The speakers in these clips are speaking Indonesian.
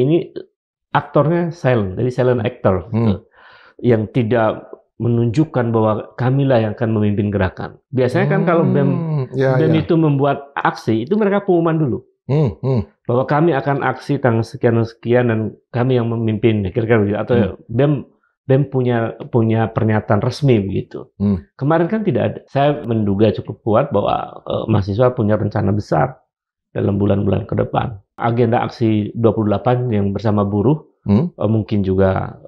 Ini aktornya silent, jadi silent actor gitu, yang tidak menunjukkan bahwa kamilah yang akan memimpin gerakan. Biasanya kan kalau BEM itu membuat aksi, itu mereka pengumuman dulu. Bahwa kami akan aksi tanggal sekian dan sekian dan kami yang memimpin, kira-kira begitu. Atau BEM punya pernyataan resmi begitu. Kemarin kan tidak ada. Saya menduga cukup kuat bahwa mahasiswa punya rencana besar dalam bulan-bulan ke depan. Agenda aksi 28 yang bersama buruh mungkin juga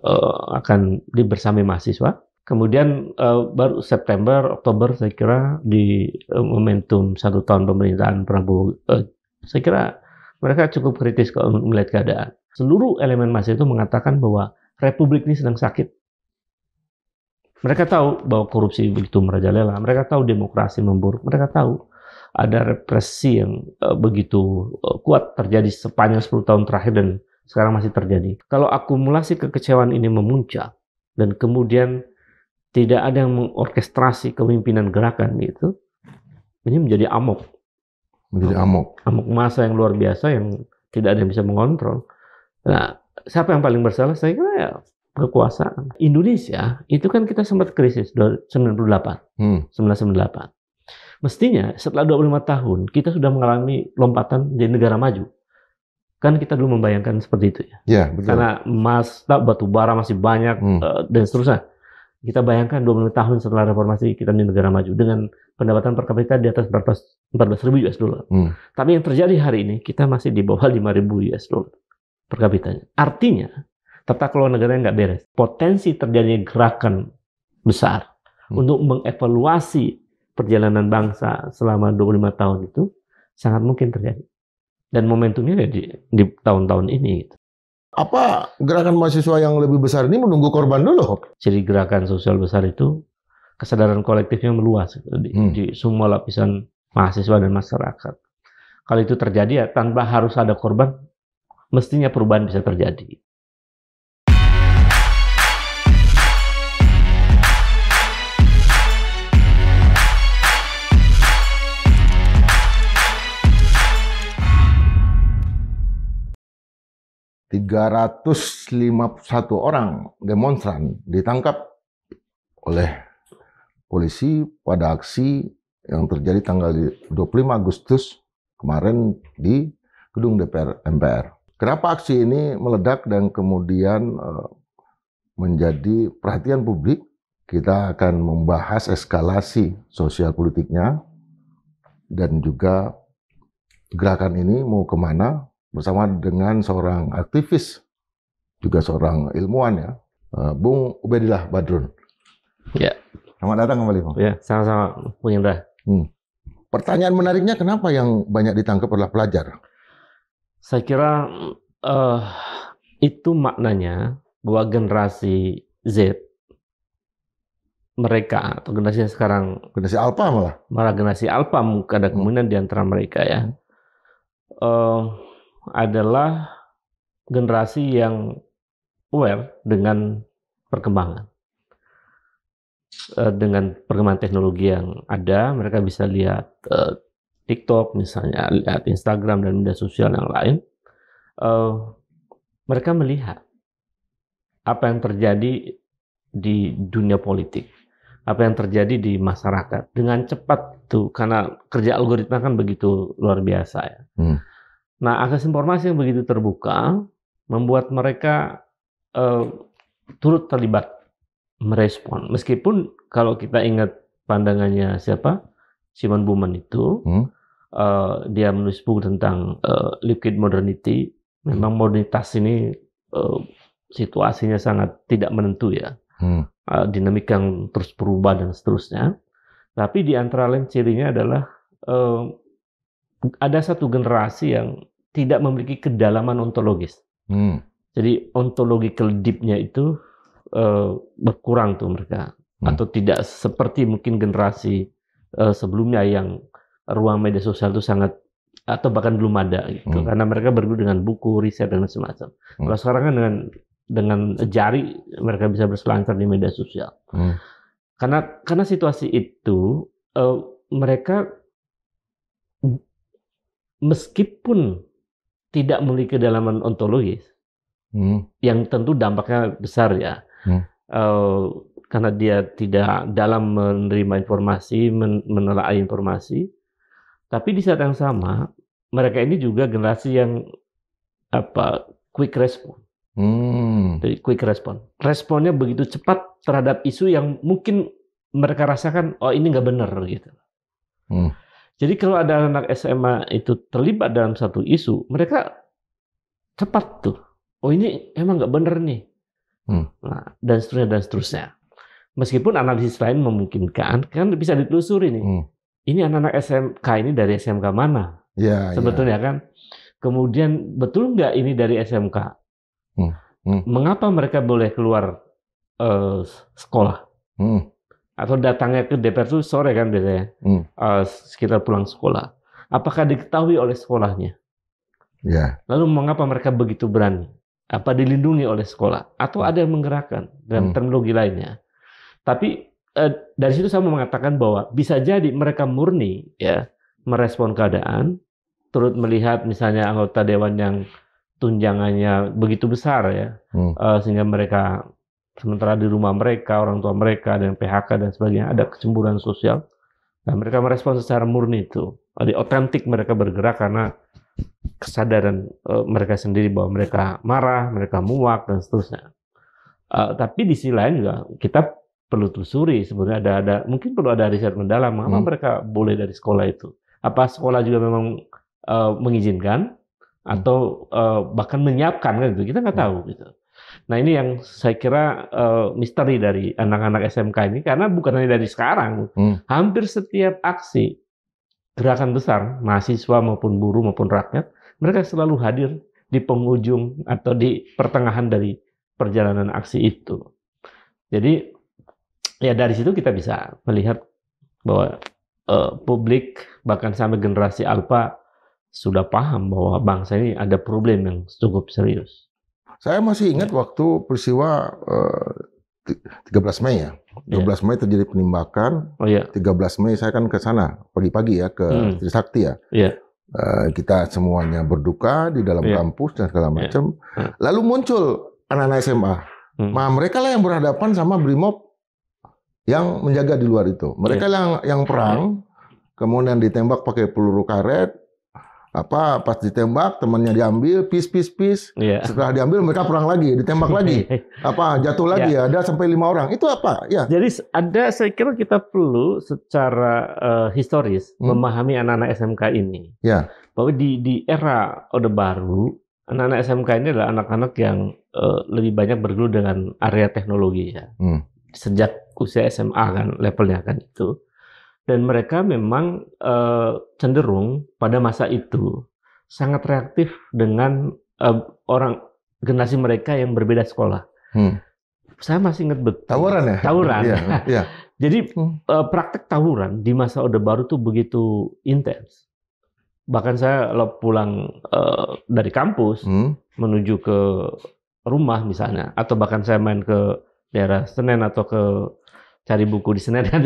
akan dibersami mahasiswa. Kemudian baru September, Oktober saya kira di momentum 1 tahun pemerintahan Prabowo, saya kira mereka cukup kritis kalau melihat keadaan. Seluruh elemen mahasiswa itu mengatakan bahwa Republik ini sedang sakit. Mereka tahu bahwa korupsi begitu merajalela, mereka tahu demokrasi memburuk, mereka tahu ada represi yang begitu kuat terjadi sepanjang 10 tahun terakhir dan sekarang masih terjadi. Kalau akumulasi kekecewaan ini memuncak dan kemudian tidak ada yang mengorkestrasi kepemimpinan gerakan gitu, ini menjadi amok. Amok massa yang luar biasa yang tidak ada yang bisa mengontrol. Nah, siapa yang paling bersalah? Saya kira ya kekuasaan. Indonesia itu kan kita sempat krisis 1998. Mestinya setelah 25 tahun kita sudah mengalami lompatan menjadi negara maju. Kan kita dulu membayangkan seperti itu ya. Ya, betul. Karena emas, batu bara masih banyak dan seterusnya. Kita bayangkan 25 tahun setelah reformasi kita menjadi negara maju dengan pendapatan per kapita di atas 14.000 US dollar. Tapi yang terjadi hari ini kita masih di bawah 5.000 US dollar per kapitanya. Artinya tata kelola negaranya nggak beres. Potensi terjadinya gerakan besar untuk mengevaluasi perjalanan bangsa selama 25 tahun itu sangat mungkin terjadi. Dan momentumnya di tahun-tahun ini. Gitu. Apa gerakan mahasiswa yang lebih besar ini menunggu korban dulu? Jadi gerakan sosial besar itu kesadaran kolektifnya meluas di semua lapisan mahasiswa dan masyarakat. Kalau itu terjadi ya tanpa harus ada korban, mestinya perubahan bisa terjadi. ...351 orang demonstran ditangkap oleh polisi pada aksi yang terjadi tanggal 25 Agustus kemarin di gedung DPR MPR. Kenapa aksi ini meledak dan kemudian menjadi perhatian publik? Kita akan membahas eskalasi sosial politiknya dan juga gerakan ini mau kemana bersama dengan seorang aktivis, juga seorang ilmuwan ya, Bung Ubedillah Badrun. Ya. Selamat datang kembali, Bung. Ya, sama-sama, Bung Indra. Pertanyaan menariknya, kenapa yang banyak ditangkap adalah pelajar? Saya kira itu maknanya bahwa generasi Z, mereka atau generasi yang sekarang, generasi Alpha malah generasi Alpha ada kemungkinan di antara mereka ya, adalah generasi yang aware dengan perkembangan. Dengan perkembangan teknologi yang ada, mereka bisa lihat TikTok misalnya, lihat Instagram dan media sosial yang lain. Mereka melihat apa yang terjadi di dunia politik, apa yang terjadi di masyarakat dengan cepat tuh, karena kerja algoritma kan begitu luar biasa ya. Nah, akses informasi yang begitu terbuka membuat mereka turut terlibat merespon. Meskipun kalau kita ingat pandangannya siapa? Simon Bowman itu, dia menulis buku tentang liquid modernity. Memang modernitas ini situasinya sangat tidak menentu ya. Dinamika yang terus berubah dan seterusnya. Tapi di antara lain cirinya adalah ada satu generasi yang tidak memiliki kedalaman ontologis. Jadi ontological deep-nya itu berkurang tuh mereka. Atau tidak seperti mungkin generasi sebelumnya yang ruang media sosial itu sangat, atau bahkan belum ada gitu. Karena mereka berguru dengan buku, riset dan semacam. Kalau sekarang kan dengan jari mereka bisa berselancar di media sosial. Karena situasi itu mereka meskipun tidak memiliki kedalaman ontologis, yang tentu dampaknya besar ya. Karena dia tidak dalam menerima informasi, menelaah informasi. Tapi di saat yang sama, mereka ini juga generasi yang quick response. Jadi quick response. Responnya begitu cepat terhadap isu yang mungkin mereka rasakan, oh ini nggak benar gitu. Jadi kalau ada anak SMA itu terlibat dalam satu isu, mereka cepat tuh. Oh ini emang nggak benar nih. Nah, dan seterusnya dan seterusnya. Meskipun analisis lain memungkinkan, kan bisa ditelusuri nih. Ini anak-anak SMK ini dari SMK mana? Sebetulnya kan. Kemudian betul nggak ini dari SMK? Mengapa mereka boleh keluar sekolah? Atau datangnya ke DPR itu sore kan biasanya, sekitar pulang sekolah. Apakah diketahui oleh sekolahnya? Lalu mengapa mereka begitu berani? Apa dilindungi oleh sekolah? Atau ada yang menggerakkan dan teknologi lainnya? Tapi dari situ saya mau mengatakan bahwa bisa jadi mereka murni ya merespon keadaan, turut melihat misalnya anggota dewan yang tunjangannya begitu besar ya, sehingga mereka sementara di rumah mereka, orang tua mereka dan PHK dan sebagainya ada kecemburuan sosial. Nah, mereka merespon secara murni itu. Jadi otentik mereka bergerak karena kesadaran mereka sendiri bahwa mereka marah, mereka muak dan seterusnya. Tapi di sisi lain juga kita perlu telusuri sebenarnya ada mungkin perlu ada riset mendalam mengapa mereka boleh dari sekolah itu. Apa sekolah juga memang mengizinkan atau bahkan menyiapkan kan gitu. Kita nggak tahu gitu. Nah ini yang saya kira misteri dari anak-anak SMK ini karena bukan hanya dari sekarang, hampir setiap aksi gerakan besar mahasiswa maupun buruh maupun rakyat mereka selalu hadir di penghujung atau di pertengahan dari perjalanan aksi itu. Jadi ya dari situ kita bisa melihat bahwa publik bahkan sampai generasi alfa sudah paham bahwa bangsa ini ada problem yang cukup serius. Saya masih ingat waktu peristiwa 13 Mei ya. 12 Mei terjadi penembakan. 13 Mei saya kan ke sana pagi-pagi ya ke Trisakti ya. Kita semuanya berduka di dalam kampus dan segala macam. Lalu muncul anak-anak SMA. Nah, mereka lah yang berhadapan sama Brimob yang menjaga di luar itu. Mereka yang perang, kemudian ditembak pakai peluru karet. Pas ditembak temannya diambil, pis. Setelah diambil mereka perang lagi, ditembak lagi. Jatuh lagi ya, ada sampai 5 orang. Itu apa? Ya. Jadi saya kira kita perlu secara historis memahami anak-anak SMK ini. Bahwa di era Orde Baru, anak-anak SMK ini adalah anak-anak yang lebih banyak bergelut dengan area teknologi ya. Sejak usia SMA kan levelnya kan itu. Dan mereka memang cenderung pada masa itu sangat reaktif dengan orang generasi mereka yang berbeda sekolah. Saya masih ingat betul. Tawuran ya? Tawuran. Iya. Jadi praktek tawuran di masa Orde Baru itu begitu intens. Bahkan saya kalau pulang dari kampus menuju ke rumah misalnya, atau bahkan saya main ke daerah Senen atau ke cari buku di Senen kan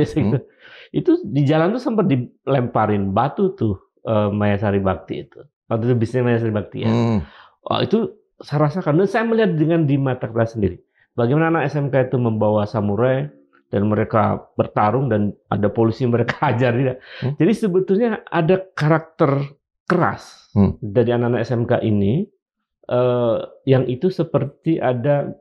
itu di jalan tuh sempat dilemparin batu tuh Mayasari Bakti itu. Waktu itu bisnis Mayasari Bakti ya. Itu saya rasakan dan saya melihat dengan di mata kita sendiri. Bagaimana anak SMK itu membawa samurai dan mereka bertarung dan ada polisi mereka hajar. Jadi sebetulnya ada karakter keras dari anak-anak SMK ini yang itu seperti ada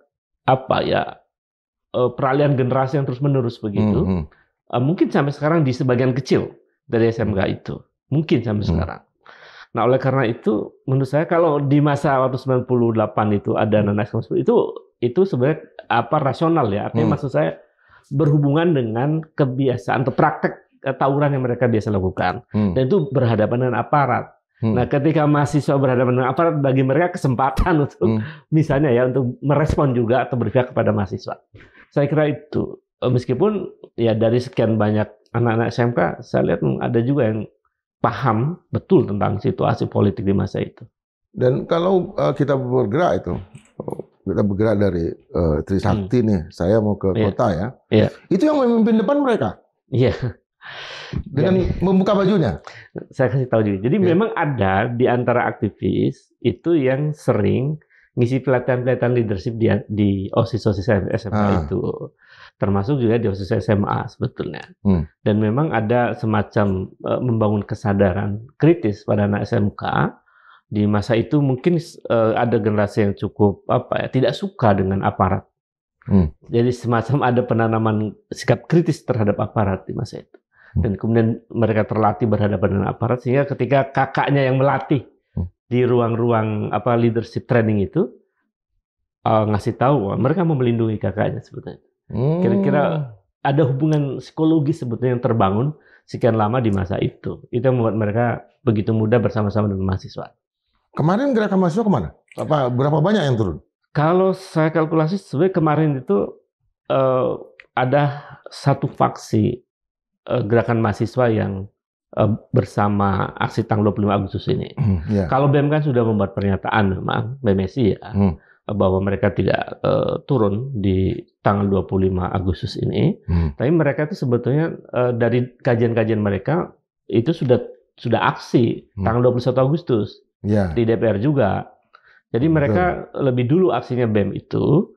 peralihan generasi yang terus-menerus begitu. Mungkin sampai sekarang di sebagian kecil dari SMK itu. Mungkin sampai sekarang. Nah, oleh karena itu, menurut saya kalau di masa waktu 98 itu ada anak SMK itu sebenarnya rasional ya. Artinya maksud saya berhubungan dengan kebiasaan atau praktek tawuran yang mereka biasa lakukan. Dan itu berhadapan dengan aparat. Nah, ketika mahasiswa berhadapan dengan aparat, bagi mereka kesempatan untuk misalnya ya untuk merespon juga atau berpihak kepada mahasiswa. Saya kira itu. Meskipun ya dari sekian banyak anak-anak SMK, saya lihat ada juga yang paham betul tentang situasi politik di masa itu. Dan kalau kita bergerak dari Trisakti nih, saya mau ke kota ya. Itu yang memimpin depan mereka. Dengan membuka bajunya. Saya kasih tahu juga. Jadi memang ada di antara aktivis itu yang sering ngisi pelatihan-pelatihan leadership di OSIS-OSIS SMA itu, termasuk juga di OSIS SMA sebetulnya. Dan memang ada semacam membangun kesadaran kritis pada anak SMK. Di masa itu mungkin ada generasi yang cukup tidak suka dengan aparat. Jadi semacam ada penanaman sikap kritis terhadap aparat di masa itu. Dan kemudian mereka terlatih berhadapan dengan aparat, sehingga ketika kakaknya yang melatih di ruang-ruang leadership training itu ngasih tahu mereka mau melindungi kakaknya sebetulnya. Kira-kira ada hubungan psikologis sebetulnya yang terbangun sekian lama di masa itu. Itu yang membuat mereka begitu mudah bersama-sama dengan mahasiswa. Kemarin gerakan mahasiswa kemana? Berapa banyak yang turun? Kalau saya kalkulasi sebenarnya kemarin itu ada satu faksi gerakan mahasiswa yang bersama aksi tanggal 25 Agustus ini. Kalau BEM kan sudah membuat pernyataan memang, BMSI ya, bahwa mereka tidak turun di tanggal 25 Agustus ini. Tapi mereka itu sebetulnya dari kajian-kajian mereka itu sudah aksi tanggal 21 Agustus di DPR juga. Jadi mereka lebih dulu aksinya BEM itu.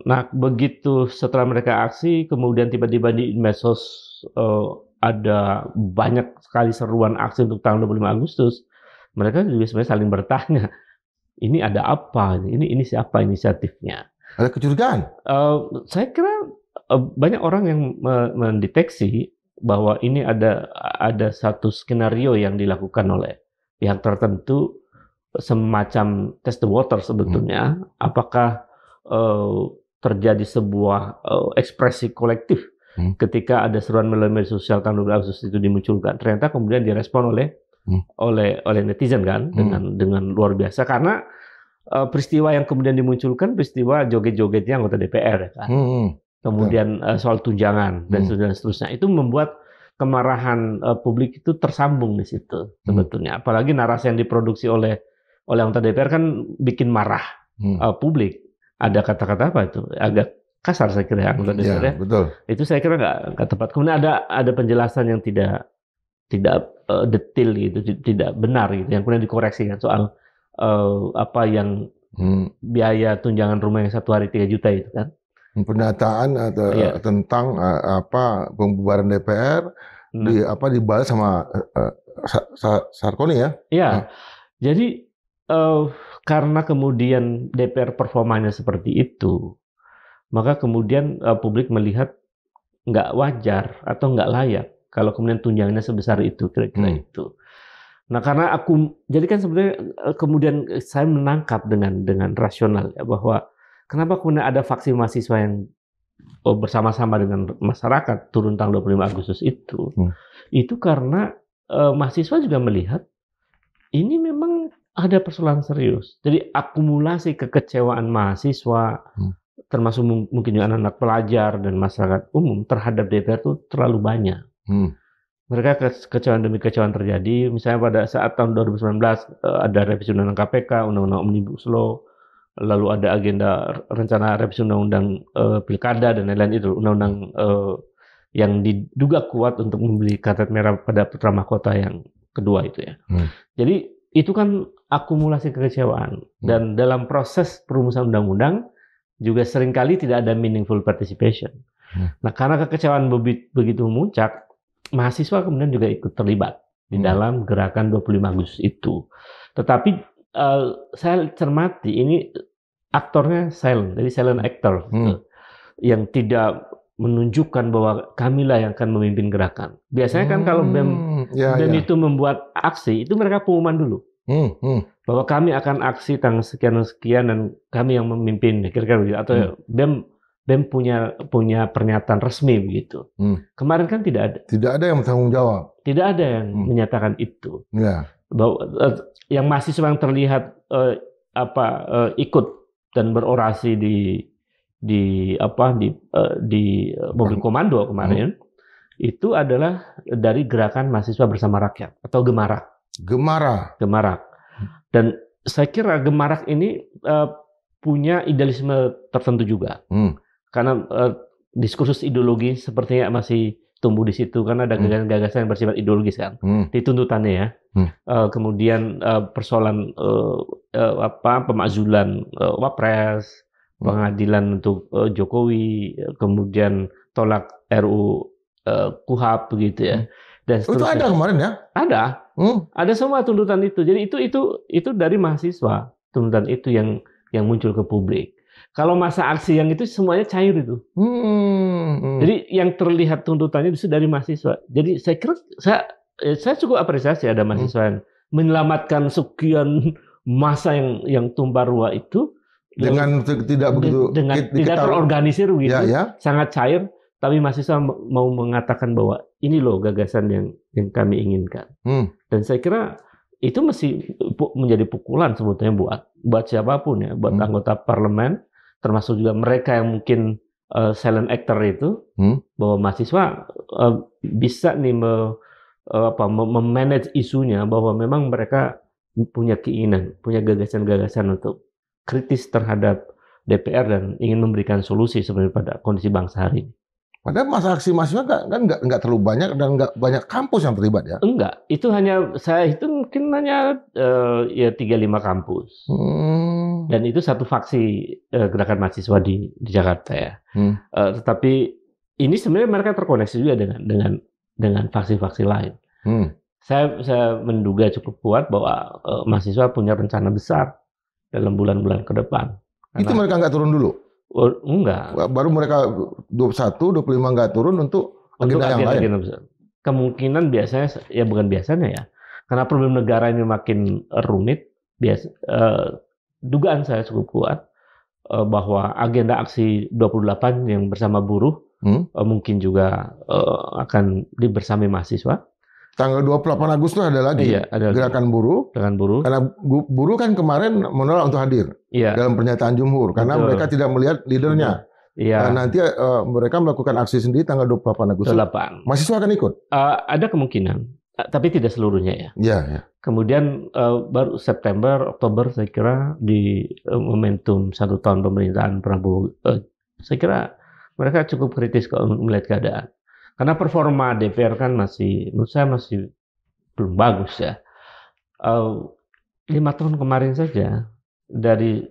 Nah begitu setelah mereka aksi, kemudian tiba-tiba di medsos ada banyak sekali seruan aksi untuk tanggal 25 Agustus. Mereka juga sebenarnya saling bertanya, ini ada apa? Ini siapa inisiatifnya? Ada kecurigaan? Saya kira banyak orang yang mendeteksi bahwa ini ada satu skenario yang dilakukan oleh pihak tertentu, semacam test the water sebetulnya. Apakah terjadi sebuah ekspresi kolektif ketika ada seruan melalui media sosial tanggal 12 Agustus itu dimunculkan, ternyata kemudian direspon oleh netizen kan dengan luar biasa, karena peristiwa yang kemudian dimunculkan peristiwa joget-jogetnya anggota DPR kan. Kemudian soal tunjangan dan seterusnya itu membuat kemarahan publik itu tersambung di situ sebetulnya. Apalagi narasi yang diproduksi oleh anggota DPR kan bikin marah publik. Ada kata-kata apa itu agak kasar saya kira anggota DPR ya. Betul. Itu saya kira nggak tepat. Kemudian ada penjelasan yang tidak detail gitu, tidak benar gitu, yang kemudian dikoreksi kan soal biaya tunjangan rumah yang 1 hari 3 juta itu kan. Pernyataan atau tentang pembubaran DPR dibalas sama Sarkoni ya. Iya. Jadi karena kemudian DPR performanya seperti itu, maka kemudian publik melihat nggak wajar atau nggak layak kalau kemudian tunjangannya sebesar itu, kira-kira itu. Nah, karena jadi kan sebenarnya kemudian saya menangkap dengan rasional ya, bahwa kenapa kemudian ada faksi mahasiswa yang bersama-sama dengan masyarakat turun tanggal 25 Agustus itu. Itu karena mahasiswa juga melihat ini memang ada persoalan serius. Jadi akumulasi kekecewaan mahasiswa, termasuk mungkin juga anak-anak pelajar dan masyarakat umum terhadap DPR itu terlalu banyak. Mereka kekecewaan demi kekecewaan terjadi. Misalnya pada saat tahun 2019 ada revisi undang-undang KPK, undang-undang Omnibus Law, lalu ada agenda rencana revisi undang-undang pilkada dan lain-lain itu, undang-undang yang diduga kuat untuk membeli karpet merah pada putra mahkota yang kedua itu ya. Jadi itu kan akumulasi kekecewaan, dan dalam proses perumusan undang-undang juga seringkali tidak ada meaningful participation. Nah, karena kekecewaan begitu memuncak, mahasiswa kemudian juga ikut terlibat di dalam gerakan 25 Agustus itu. Tetapi saya cermati ini aktornya silent, jadi silent actor yang tidak menunjukkan bahwa kamilah yang akan memimpin gerakan. Biasanya kan kalau BEM itu membuat aksi, itu mereka pengumuman dulu. Bahwa kami akan aksi tanggal sekian dan kami yang memimpin, kira-kira begitu. Atau BEM punya pernyataan resmi begitu. Kemarin kan tidak ada. Tidak ada yang bertanggung jawab. Tidak ada yang menyatakan itu. Bahwa yang mahasiswa yang terlihat ikut dan berorasi di mobil komando kemarin itu adalah dari gerakan mahasiswa bersama rakyat atau Gemarak. Gemarak. Dan saya kira Gemarak ini punya idealisme tertentu juga. Karena diskursus ideologi sepertinya masih tumbuh di situ, karena ada gagasan yang bersifat ideologis kan di tuntutannya ya. kemudian persoalan pemakzulan Wapres, pengadilan untuk Jokowi, kemudian tolak RUU KUHAP begitu ya. Dan itu ada kemarin ya? Ada semua tuntutan itu. Jadi itu dari mahasiswa, tuntutan itu yang muncul ke publik. Kalau masa aksi yang itu semuanya cair itu. Jadi yang terlihat tuntutannya itu dari mahasiswa. Jadi saya kira saya cukup apresiasi ada mahasiswa yang menyelamatkan sekian masa yang tumpah ruah itu dengan tidak begitu tidak terorganisir begitu, sangat cair. Tapi mahasiswa mau mengatakan bahwa ini loh gagasan yang kami inginkan. Dan saya kira itu mesti menjadi pukulan sebetulnya buat siapapun ya, buat anggota parlemen, termasuk juga mereka yang mungkin silent actor itu, bahwa mahasiswa bisa nih memanage isunya, bahwa memang mereka punya keinginan, punya gagasan-gagasan untuk kritis terhadap DPR dan ingin memberikan solusi sebenarnya pada kondisi bangsa hari ini. Padahal masa aksi mahasiswa nggak terlalu banyak dan nggak banyak kampus yang terlibat ya? Enggak, itu mungkin hanya 3-5 kampus. Dan itu satu faksi gerakan mahasiswa di Jakarta ya. Tetapi ini sebenarnya mereka terkoneksi juga dengan faksi-faksi lain. Saya menduga cukup kuat bahwa mahasiswa punya rencana besar dalam bulan-bulan ke depan. Itu mereka nggak turun dulu? Enggak. Baru mereka 21, 25 nggak turun untuk agenda yang lain. Kemungkinan biasanya, ya bukan biasanya ya, karena problem negara ini makin rumit. Dugaan saya cukup kuat bahwa agenda aksi 28 yang bersama buruh mungkin juga akan bersama mahasiswa. Tanggal 28 Agustus ada lagi gerakan buruh. Karena buruh kan kemarin menolak untuk hadir dalam pernyataan Jumhur karena mereka tidak melihat leadernya. Nanti mereka melakukan aksi sendiri tanggal 28 Agustus. Mahasiswa akan ikut? Ada kemungkinan, tapi tidak seluruhnya ya. Kemudian baru September, Oktober saya kira di momentum 1 tahun pemerintahan Prabowo, saya kira mereka cukup kritis kalau melihat keadaan. Karena performa DPR kan menurut saya masih belum bagus ya. 5 tahun kemarin saja dari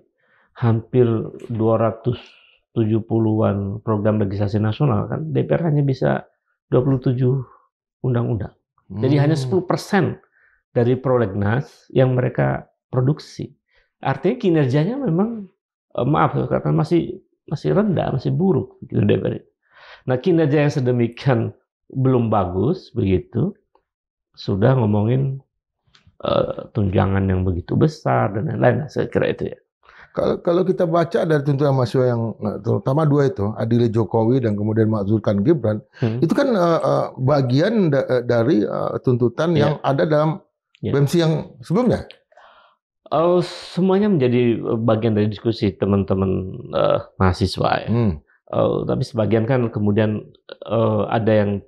hampir 270-an program legislasi nasional kan DPR hanya bisa 27 undang-undang. Jadi hanya 10% dari prolegnas yang mereka produksi. Artinya kinerjanya memang kata masih rendah, masih buruk gitu DPR. Nah, kinerja yang sedemikian belum bagus begitu, sudah ngomongin tunjangan yang begitu besar dan lain-lain. Saya kira itu ya. Kalau kita baca dari tuntutan mahasiswa yang terutama 2 itu, adili Jokowi dan kemudian makzulkan Gibran, itu kan bagian dari tuntutan yang ada dalam BEMSI yang sebelumnya. Semuanya menjadi bagian dari diskusi teman-teman mahasiswa ya. Tapi sebagian kan kemudian ada yang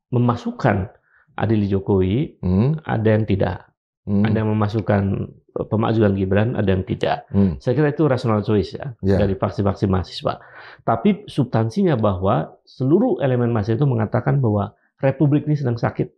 memasukkan adili Jokowi, ada yang tidak. Ada yang memasukkan pemakzulan Gibran, ada yang tidak. Saya kira itu rational choice ya dari faksi-faksi mahasiswa. Tapi substansinya bahwa seluruh elemen mahasiswa itu mengatakan bahwa Republik ini sedang sakit.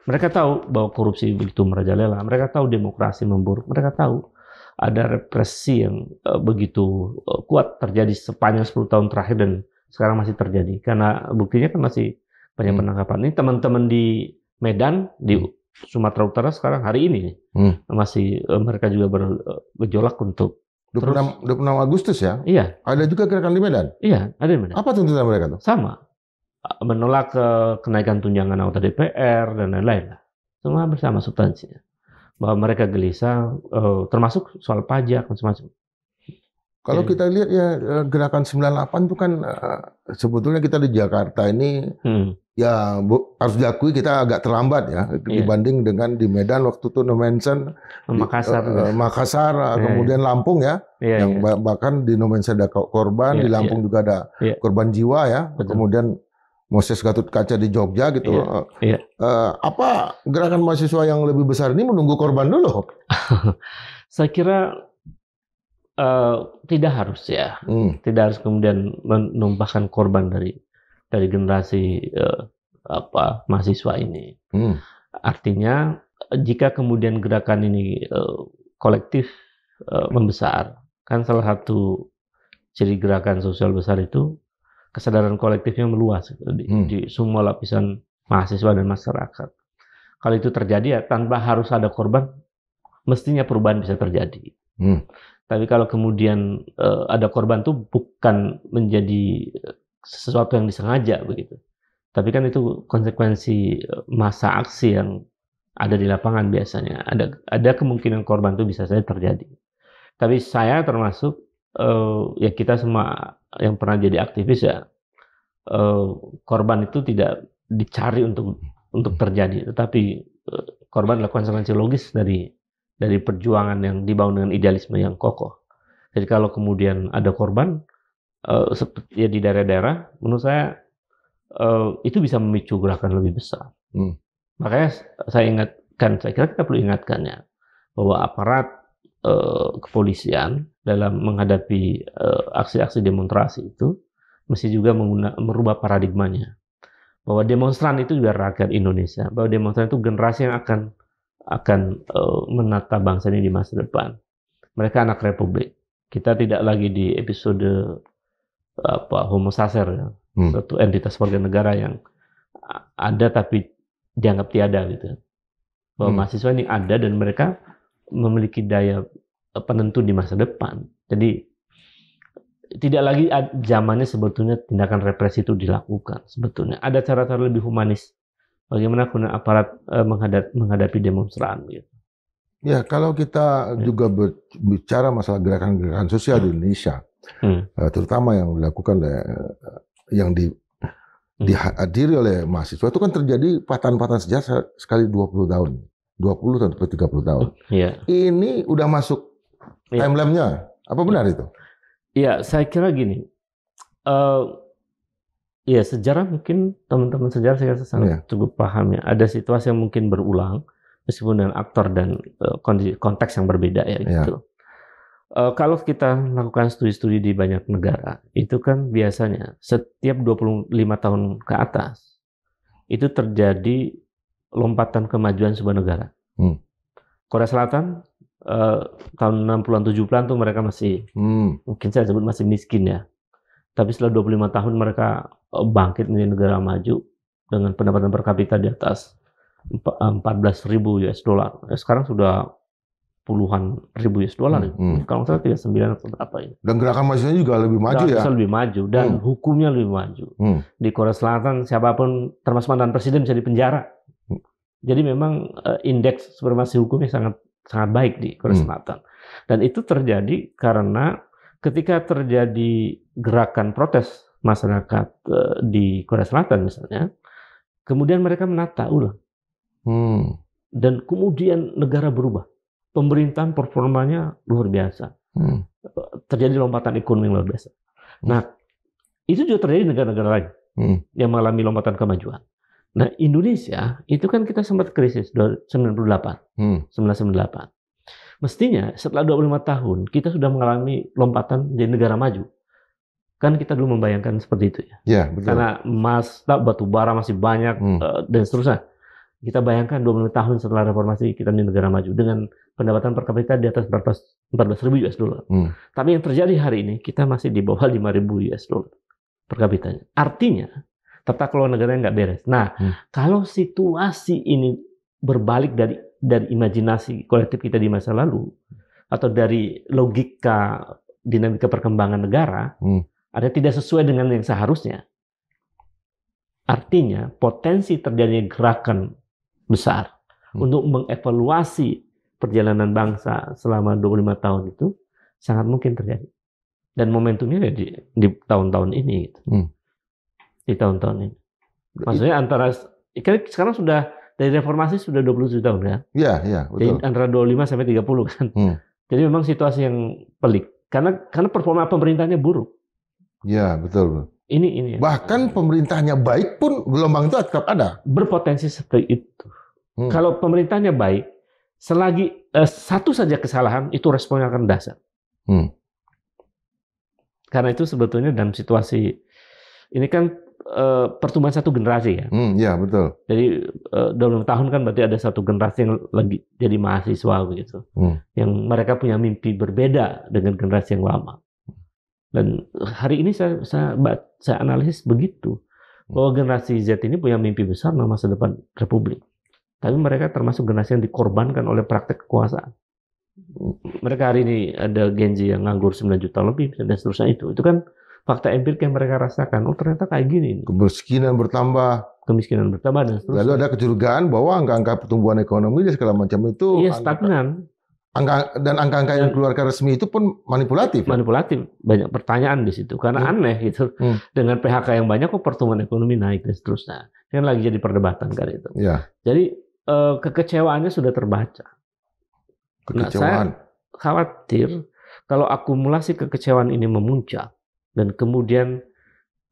Mereka tahu bahwa korupsi begitu merajalela, mereka tahu demokrasi memburuk, mereka tahu ada represi yang begitu kuat terjadi sepanjang 10 tahun terakhir dan sekarang masih terjadi. Karena buktinya kan masih banyak penangkapan. Ini teman-teman di Medan, di Sumatera Utara sekarang hari ini masih mereka juga bergejolak untuk 26 Agustus ya? Iya. Ada juga gerakan di Medan? Iya, ada di Medan. Apa tuntutan mereka tuh? Sama. Menolak kenaikan tunjangan anggota DPR dan lain-lain. Semua bersama substansinya. Bahwa mereka gelisah, termasuk soal pajak dan semacam. Kalau kita lihat ya gerakan 98 itu kan sebetulnya kita di Jakarta ini ya harus diakui kita agak terlambat ya dibanding dengan di Medan waktu itu no mention Makassar kemudian Lampung ya yang bahkan di no mention ada korban di Lampung juga ada korban jiwa ya. Betul. Kemudian Moses Gatot Kaca di Jogja gitu. Apa gerakan mahasiswa yang lebih besar ini menunggu korban dulu? Saya kira tidak harus ya. Tidak harus kemudian menumpahkan korban dari generasi mahasiswa ini. Artinya jika kemudian gerakan ini kolektif membesar, kan salah satu ciri gerakan sosial besar itu kesadaran kolektifnya meluas di semua lapisan mahasiswa dan masyarakat. Kalau itu terjadi ya tanpa harus ada korban, mestinya perubahan bisa terjadi. Tapi kalau kemudian ada korban tuh bukan menjadi sesuatu yang disengaja begitu. Tapi kan itu konsekuensi masa aksi yang ada di lapangan biasanya. Ada kemungkinan korban itu bisa saja terjadi. Tapi saya termasuk ya kita semua yang pernah jadi aktivis ya, korban itu tidak dicari untuk terjadi, tetapi korban adalah konsekuensi logis dari perjuangan yang dibangun dengan idealisme yang kokoh. Jadi kalau kemudian ada korban ya di daerah-daerah, menurut saya itu bisa memicu gerakan lebih besar. Makanya saya kira kita perlu ingatkannya bahwa aparat kepolisian dalam menghadapi aksi-aksi demonstrasi itu mesti juga merubah paradigmanya. Bahwa demonstran itu juga rakyat Indonesia, bahwa demonstran itu generasi yang akan menata bangsa ini di masa depan. Mereka anak republik. Kita tidak lagi di episode homo sacer, ya. Suatu entitas warga negara yang ada tapi dianggap tiada gitu. Bahwa mahasiswa ini ada dan mereka memiliki daya penentu di masa depan. Jadi tidak lagi zamannya sebetulnya tindakan represi itu dilakukan. Sebetulnya ada cara-cara lebih humanis bagaimana guna aparat menghadapi demonstran gitu. Ya, kalau kita juga berbicara masalah gerakan-gerakan sosial di Indonesia, terutama yang dilakukan yang dihadiri oleh mahasiswa, itu kan terjadi patahan-patahan sejarah sekali 20 tahun. 20 sampai 30 tahun. Ini udah masuk timeline-nya. Apa benar itu? Iya, saya kira gini. Ya, sejarah mungkin teman-teman sejarah saya rasa sangat cukup paham ya. Ada situasi yang mungkin berulang, meskipun dengan aktor dan konteks yang berbeda ya. Gitu. Kalau kita lakukan studi-studi di banyak negara, itu kan biasanya setiap 25 tahun ke atas, itu terjadi lompatan kemajuan sebuah negara. Korea Selatan, tahun 60-an, 70-an tuh mereka masih, mungkin saya sebut masih miskin ya. Tapi setelah 25 tahun mereka bangkit menjadi negara maju dengan pendapatan per kapita di atas 14.000 US dollar. Sekarang sudah puluhan ribu US dollar. Kalau salah 39 atau berapa ini. Dan gerakan mahasiswanya juga lebih maju ya? Lebih maju dan hukumnya lebih maju. Di Korea Selatan siapapun termasuk mantan presiden bisa dipenjara. Jadi memang indeks supremasi hukumnya sangat baik di Korea Selatan. Dan itu terjadi karena ketika terjadi gerakan protes masyarakat di Korea Selatan misalnya, kemudian mereka menata ulang. Dan kemudian negara berubah. Pemerintahan performanya luar biasa. Terjadi lompatan ekonomi yang luar biasa. Nah, itu juga terjadi di negara-negara lain yang mengalami lompatan kemajuan. Nah, Indonesia itu kan kita sempat krisis 1998. Mestinya setelah 25 tahun kita sudah mengalami lompatan menjadi negara maju. Kan kita dulu membayangkan seperti itu ya. Ya, betul. Karena emas, batu bara masih banyak dan seterusnya. Kita bayangkan 25 tahun setelah reformasi kita di negara maju dengan pendapatan per kapita di atas 14.000 US dollar. Tapi yang terjadi hari ini kita masih di bawah 5.000 US dollar per kapitanya. Artinya tata kelola negaranya nggak beres. Nah, kalau situasi ini berbalik dari imajinasi kolektif kita di masa lalu atau dari logika dinamika perkembangan negara, ada tidak sesuai dengan yang seharusnya. Artinya potensi terjadinya gerakan besar untuk mengevaluasi perjalanan bangsa selama 25 tahun itu sangat mungkin terjadi. Dan momentumnya di tahun-tahun ini. Gitu. Di tahun-tahun ini. Maksudnya antara, sekarang sudah, dari reformasi sudah 27 tahun kan? Iya, betul. Jadi antara 25 sampai 30 kan? Jadi memang situasi yang pelik. Karena performa pemerintahnya buruk. Iya, betul. Ini. Bahkan pemerintahnya baik pun gelombang itu tetap ada. Berpotensi seperti itu. Kalau pemerintahnya baik, selagi satu saja kesalahan, itu responnya akan dahsyat. Karena itu sebetulnya dalam situasi ini kan pertumbuhan satu generasi ya. Ya betul. Jadi 20 tahun kan berarti ada satu generasi yang lagi jadi mahasiswa begitu, yang mereka punya mimpi berbeda dengan generasi yang lama. Dan hari ini saya analisis begitu bahwa generasi Z ini punya mimpi besar tentang masa depan Republik. Tapi mereka termasuk generasi yang dikorbankan oleh praktek kekuasaan. Mereka hari ini ada Gen Z yang nganggur 9 juta lebih dan seterusnya itu kan fakta empirik yang mereka rasakan. Oh ternyata kayak gini. Kemiskinan bertambah dan seterusnya. Lalu ada kecurigaan bahwa angka-angka pertumbuhan ekonomi dan segala macam itu stagnan. Angka-angka yang dikeluarkan resmi itu pun manipulatif. Banyak pertanyaan di situ karena aneh gitu. Dengan PHK yang banyak kok pertumbuhan ekonomi naik dan seterusnya. Kan lagi jadi perdebatan kan itu. Ya. Jadi kekecewaannya sudah terbaca. Saya khawatir kalau akumulasi kekecewaan ini memuncak dan kemudian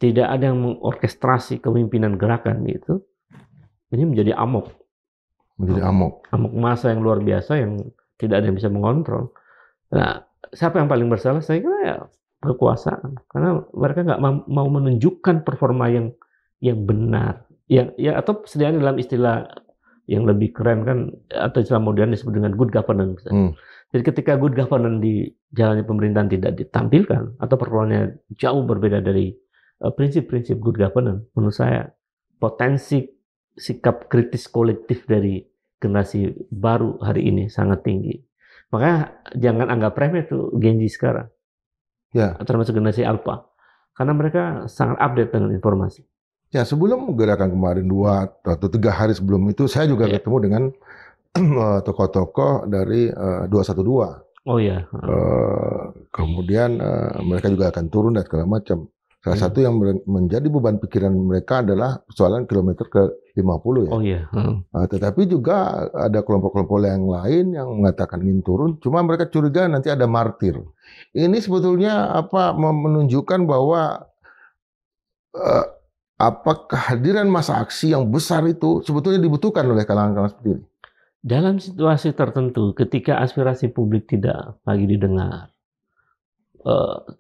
tidak ada yang mengorkestrasi kepemimpinan gerakan gitu, ini menjadi amok. Amok massa yang luar biasa yang tidak ada yang bisa mengontrol. Nah, siapa yang paling bersalah? Saya kira ya kekuasaan, karena mereka nggak mau menunjukkan performa yang benar, atau setidaknya dalam istilah yang lebih keren kan, atau istilah modern disebut dengan good governance. Jadi ketika good governance di jalannya pemerintahan tidak ditampilkan atau performanya jauh berbeda dari prinsip-prinsip good governance, menurut saya potensi sikap kritis kolektif dari generasi baru hari ini sangat tinggi. Makanya jangan anggap remeh tuh Gen Z sekarang, termasuk generasi Alpha, karena mereka sangat update dengan informasi. Ya, sebelum gerakan kemarin 2 atau 3 hari sebelum itu, saya juga ketemu dengan tokoh-tokoh dari 212. Oh ya. Kemudian mereka juga akan turun dan segala macam. Salah satu yang menjadi beban pikiran mereka adalah persoalan kilometer ke-50 ya. Oh iya. Tetapi juga ada kelompok-kelompok yang lain yang mengatakan ingin turun, cuma mereka curiga nanti ada martir. Ini sebetulnya menunjukkan bahwa kehadiran massa aksi yang besar itu sebetulnya dibutuhkan oleh kalangan-kalangan seperti ini. Dalam situasi tertentu, ketika aspirasi publik tidak lagi didengar,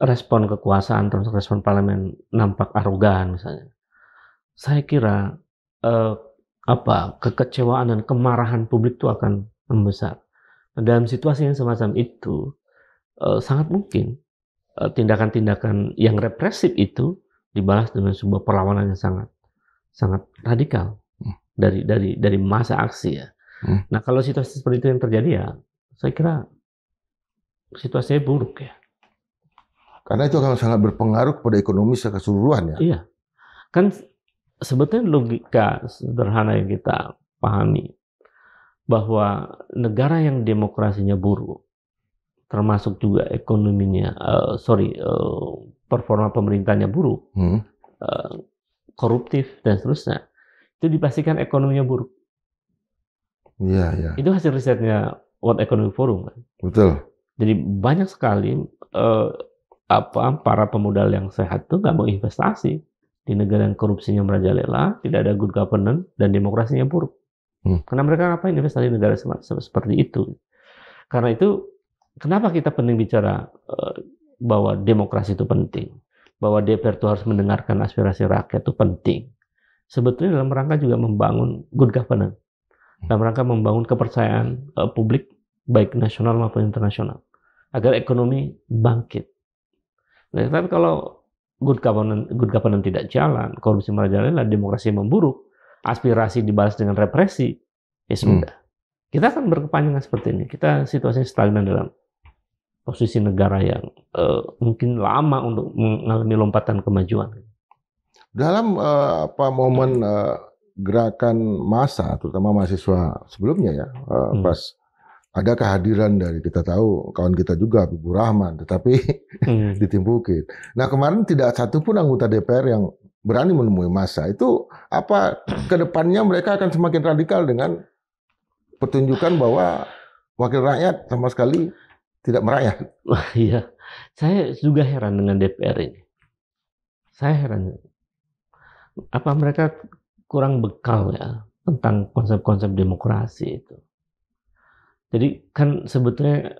respon kekuasaan termasuk respon parlemen nampak arogan misalnya, saya kira kekecewaan dan kemarahan publik itu akan membesar. Dalam situasi yang semacam itu, sangat mungkin tindakan-tindakan yang represif itu dibalas dengan sebuah perlawanan yang sangat radikal dari massa aksi ya. Nah kalau situasi seperti itu yang terjadi ya, saya kira situasinya buruk ya. Karena itu akan sangat berpengaruh kepada ekonomi secara keseluruhan ya. Iya, kan sebetulnya logika sederhana yang kita pahami bahwa negara yang demokrasinya buruk, termasuk juga ekonominya, performa pemerintahnya buruk, koruptif dan seterusnya, itu dipastikan ekonominya buruk. Iya. Itu hasil risetnya World Economic Forum kan. Betul. Jadi banyak sekali para pemodal yang sehat itu nggak mau investasi di negara yang korupsinya merajalela, tidak ada good governance dan demokrasinya buruk. Karena mereka ngapain investasi di negara seperti itu? Karena itu kenapa kita penting bicara bahwa demokrasi itu penting, bahwa DPR itu harus mendengarkan aspirasi rakyat itu penting. Sebetulnya dalam rangka juga membangun good governance, dalam rangka membangun kepercayaan publik baik nasional maupun internasional, agar ekonomi bangkit. Nah, tapi kalau good governance tidak jalan, korupsi merajalela, demokrasi memburuk, aspirasi dibalas dengan represi, ya sudah. Kita akan berkepanjangan seperti ini. Kita situasinya stagnan dalam posisi negara yang mungkin lama untuk mengalami lompatan kemajuan. Dalam momen gerakan massa, terutama mahasiswa sebelumnya ya, pas ada kehadiran dari, kita tahu kawan kita juga Habibur Rahman, tetapi ditimpukin. Nah kemarin tidak satu pun anggota DPR yang berani menemui massa. Itu kedepannya mereka akan semakin radikal dengan pertunjukan bahwa wakil rakyat sama sekali tidak merakyat. Iya, saya juga heran dengan DPR ini. Saya heran, apa mereka kurang bekal ya tentang konsep-konsep demokrasi itu. Jadi kan sebetulnya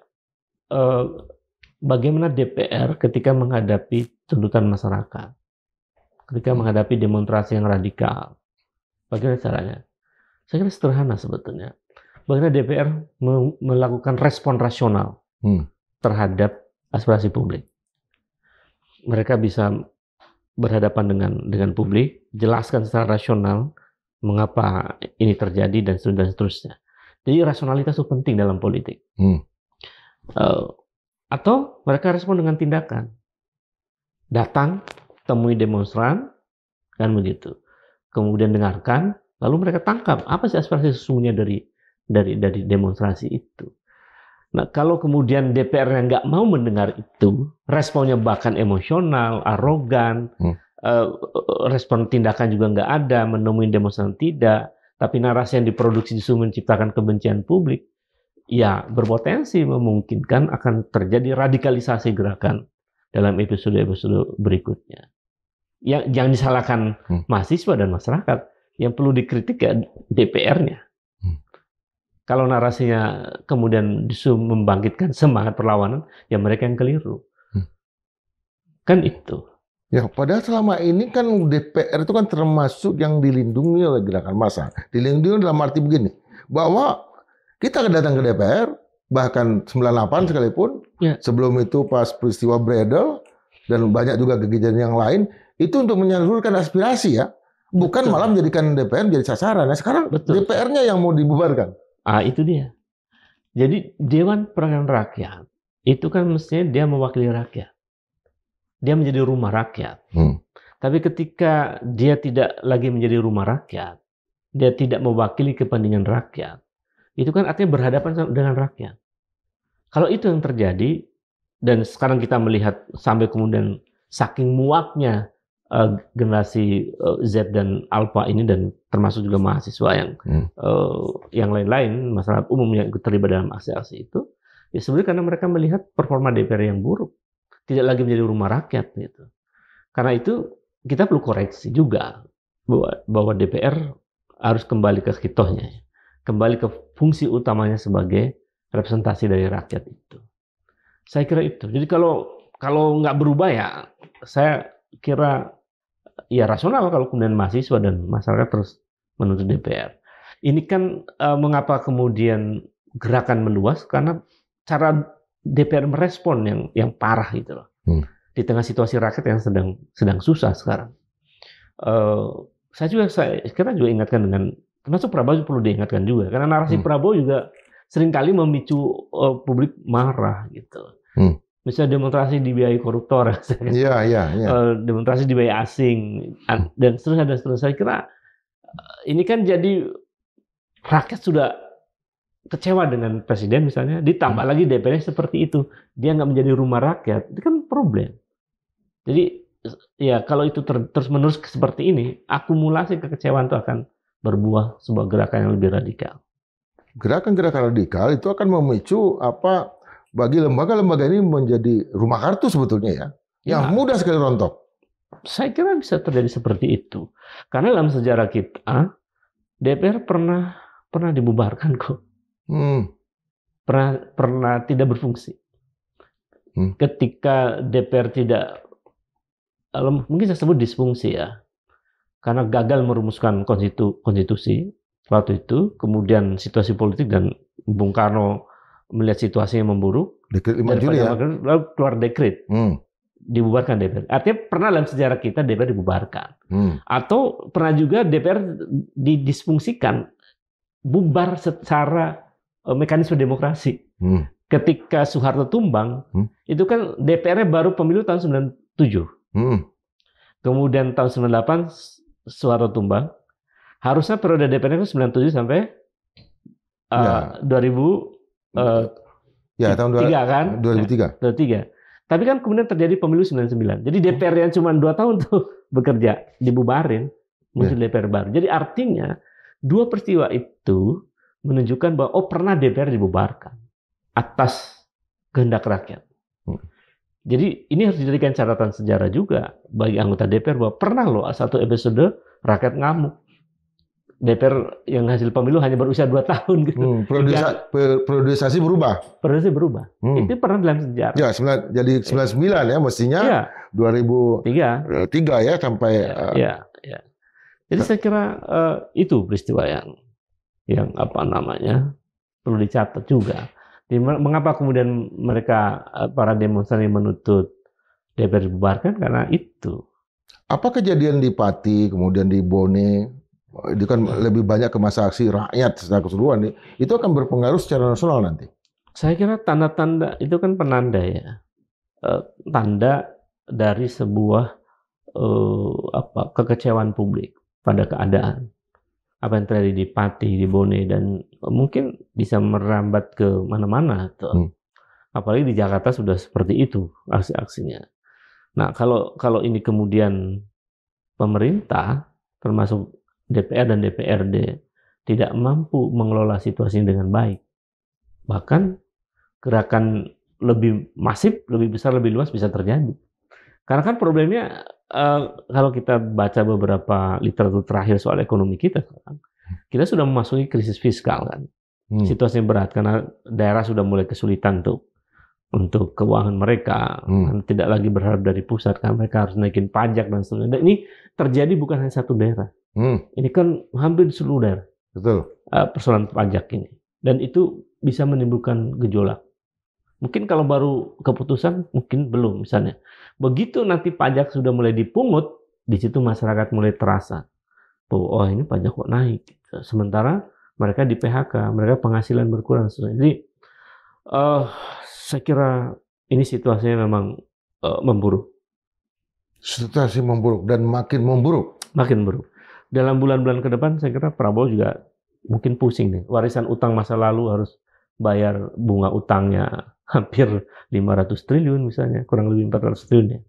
bagaimana DPR ketika menghadapi tuntutan masyarakat. ketika menghadapi demonstrasi yang radikal. Bagaimana caranya? Saya kira sederhana sebetulnya. Bagaimana DPR melakukan respon rasional terhadap aspirasi publik. Mereka bisa berhadapan dengan publik, jelaskan secara rasional mengapa ini terjadi dan seterusnya. Jadi rasionalitas itu penting dalam politik. Atau mereka respon dengan tindakan. Datang, temui demonstran, kan begitu. Kemudian dengarkan, lalu mereka tangkap apa sih aspirasi sesungguhnya dari demonstrasi itu. Nah, kalau kemudian DPR yang nggak mau mendengar itu, responnya bahkan emosional, arogan, respon tindakan juga nggak ada, menemui demonstran tidak, tapi narasi yang diproduksi justru menciptakan kebencian publik, ya berpotensi memungkinkan akan terjadi radikalisasi gerakan dalam episode-episode berikutnya. Yang jangan disalahkan mahasiswa dan masyarakat, yang perlu dikritik ya DPR-nya. Kalau narasinya kemudian justru membangkitkan semangat perlawanan, ya mereka yang keliru. Kan itu. Ya, padahal selama ini kan DPR itu kan termasuk yang dilindungi oleh gerakan massa. Dilindungi dalam arti begini, bahwa kita datang ke DPR, bahkan 98 sekalipun, sebelum itu pas peristiwa Bredel, dan banyak juga kejadian yang lain, itu untuk menyalurkan aspirasi ya. Bukan malah menjadikan DPR jadi sasaran. Nah, sekarang DPR-nya yang mau dibubarkan. Itu dia. Jadi Dewan Perwakilan Rakyat itu kan mestinya dia mewakili rakyat. Dia menjadi rumah rakyat. Tapi ketika dia tidak lagi menjadi rumah rakyat, dia tidak mewakili kepentingan rakyat, itu kan artinya berhadapan dengan rakyat. Kalau itu yang terjadi, dan sekarang kita melihat sampai kemudian saking muaknya generasi Z dan Alpha ini, dan termasuk juga mahasiswa yang lain-lain, masyarakat umum yang terlibat dalam aksi-aksi itu, ya sebenarnya karena mereka melihat performa DPR yang buruk, tidak lagi menjadi rumah rakyat gitu. Karena itu kita perlu koreksi juga bahwa DPR harus kembali ke kitohnya, kembali ke fungsi utamanya sebagai representasi dari rakyat itu. Saya kira itu. Jadi kalau nggak berubah ya, saya kira ya rasional kalau kemudian mahasiswa dan masyarakat terus menuntut DPR. Ini kan mengapa kemudian gerakan meluas, karena cara DPR merespon yang parah gitu loh. Di tengah situasi rakyat yang sedang susah sekarang. Saya kira juga ingatkan dengan, termasuk Prabowo perlu diingatkan juga, karena narasi Prabowo juga seringkali memicu publik marah gitu. Misalnya demonstrasi dibiayai koruptor, demonstrasi dibiayai asing, dan seterusnya. Saya kira ini kan jadi rakyat sudah kecewa dengan presiden misalnya, ditambah lagi DPR seperti itu, dia nggak menjadi rumah rakyat, itu kan problem. Jadi ya kalau itu terus menerus seperti ini, akumulasi kekecewaan itu akan berbuah sebuah gerakan yang lebih radikal. Gerakan-gerakan radikal itu akan memicu bagi lembaga-lembaga ini menjadi rumah kartu sebetulnya ya, yang mudah sekali rontok. Saya kira bisa terjadi seperti itu, karena dalam sejarah kita DPR pernah dibubarkan kok, pernah tidak berfungsi. Ketika DPR tidak, mungkin saya sebut disfungsi ya, karena gagal merumuskan konstitusi waktu itu, kemudian situasi politik dan Bung Karno melihat situasinya memburuk, dekret 5 Juli ya, lalu keluar dekret, dibubarkan DPR. Artinya pernah dalam sejarah kita DPR dibubarkan, atau pernah juga DPR didisfungsikan, bubar secara mekanisme demokrasi. Ketika Soeharto tumbang, itu kan DPR-nya baru pemilu tahun 97. Kemudian tahun 98 Soeharto tumbang. Harusnya periode DPR itu 97 sampai 2000 tahun 3 kan? 2003. Tapi kan kemudian terjadi pemilu 99. Jadi DPR yang cuma 2 tahun tuh bekerja, dibubarin, muncul DPR baru. Jadi artinya dua peristiwa itu menunjukkan bahwa pernah DPR dibubarkan atas kehendak rakyat. Jadi ini harus dijadikan catatan sejarah juga bagi anggota DPR bahwa pernah loh satu episode rakyat ngamuk. DPR yang hasil pemilu hanya berusia 2 tahun gitu. Periodisasi berubah. Periodisasi berubah. Itu pernah dalam sejarah. Ya, jadi 99 ya mestinya. 2003 ya sampai. Ya. Jadi saya kira itu peristiwa yang apa namanya perlu dicatat juga. Mengapa kemudian mereka para demonstran yang menuntut DPR dibubarkan? Karena itu. Apa kejadian di Pati, kemudian di Bone, itu kan lebih banyak ke masa aksi rakyat secara keseluruhan, itu akan berpengaruh secara nasional nanti? Saya kira tanda-tanda itu kan penanda ya, tanda dari sebuah kekecewaan publik pada keadaan. Apa yang terjadi di Pati, di Bone, dan mungkin bisa merambat ke mana-mana. Apalagi di Jakarta sudah seperti itu aksi-aksinya. Nah, kalau ini kemudian pemerintah, termasuk DPR dan DPRD, tidak mampu mengelola situasi dengan baik, bahkan gerakan lebih masif, lebih besar, lebih luas bisa terjadi. Karena kan problemnya, kalau kita baca beberapa literatur terakhir soal ekonomi kita sudah memasuki krisis fiskal kan. Situasi yang berat karena daerah sudah mulai kesulitan untuk keuangan mereka, tidak lagi berharap dari pusat kan, mereka harus naikin pajak dan seterusnya. Dan ini terjadi bukan hanya satu daerah, ini kan hampir di seluruh daerah. Betul. Persoalan pajak ini, dan itu bisa menimbulkan gejolak. Mungkin kalau baru keputusan, mungkin belum misalnya. Begitu nanti pajak sudah mulai dipungut, di situ masyarakat mulai terasa, oh ini pajak kok naik. Sementara mereka di PHK, mereka penghasilan berkurang. Jadi saya kira ini situasinya memang memburuk. Situasi memburuk dan makin memburuk. Makin buruk. Dalam bulan-bulan ke depan, saya kira Prabowo juga mungkin pusing nih. Warisan utang masa lalu harus bayar bunga utangnya hampir 500 triliun misalnya, kurang lebih 400 triliun ya.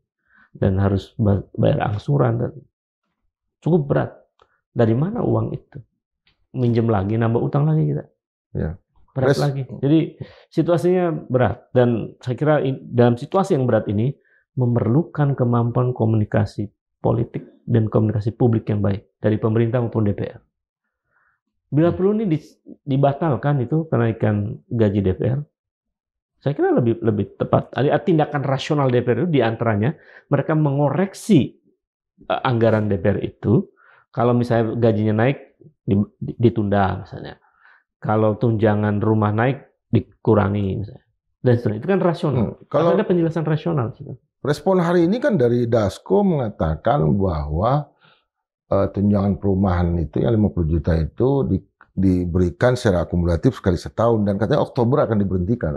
Dan harus bayar angsuran, dan cukup berat. Dari mana uang itu? Minjem lagi, nambah utang lagi kita. Ya. Berat lagi. Jadi situasinya berat. Dan saya kira dalam situasi yang berat ini memerlukan kemampuan komunikasi politik dan komunikasi publik yang baik dari pemerintah maupun DPR. Bila perlu ini dibatalkan itu kenaikan gaji DPR, saya kira lebih tepat. Tindakan rasional DPR itu diantaranya mereka mengoreksi anggaran DPR itu. Kalau misalnya gajinya naik, ditunda misalnya. Kalau tunjangan rumah naik, dikurangi misalnya. Dan seterusnya. Itu kan rasional. Kalau ada penjelasan rasional. Respon hari ini kan dari Dasko mengatakan bahwa tunjangan perumahan itu yang 50 juta itu diberikan secara akumulatif sekali setahun, dan katanya Oktober akan diberhentikan.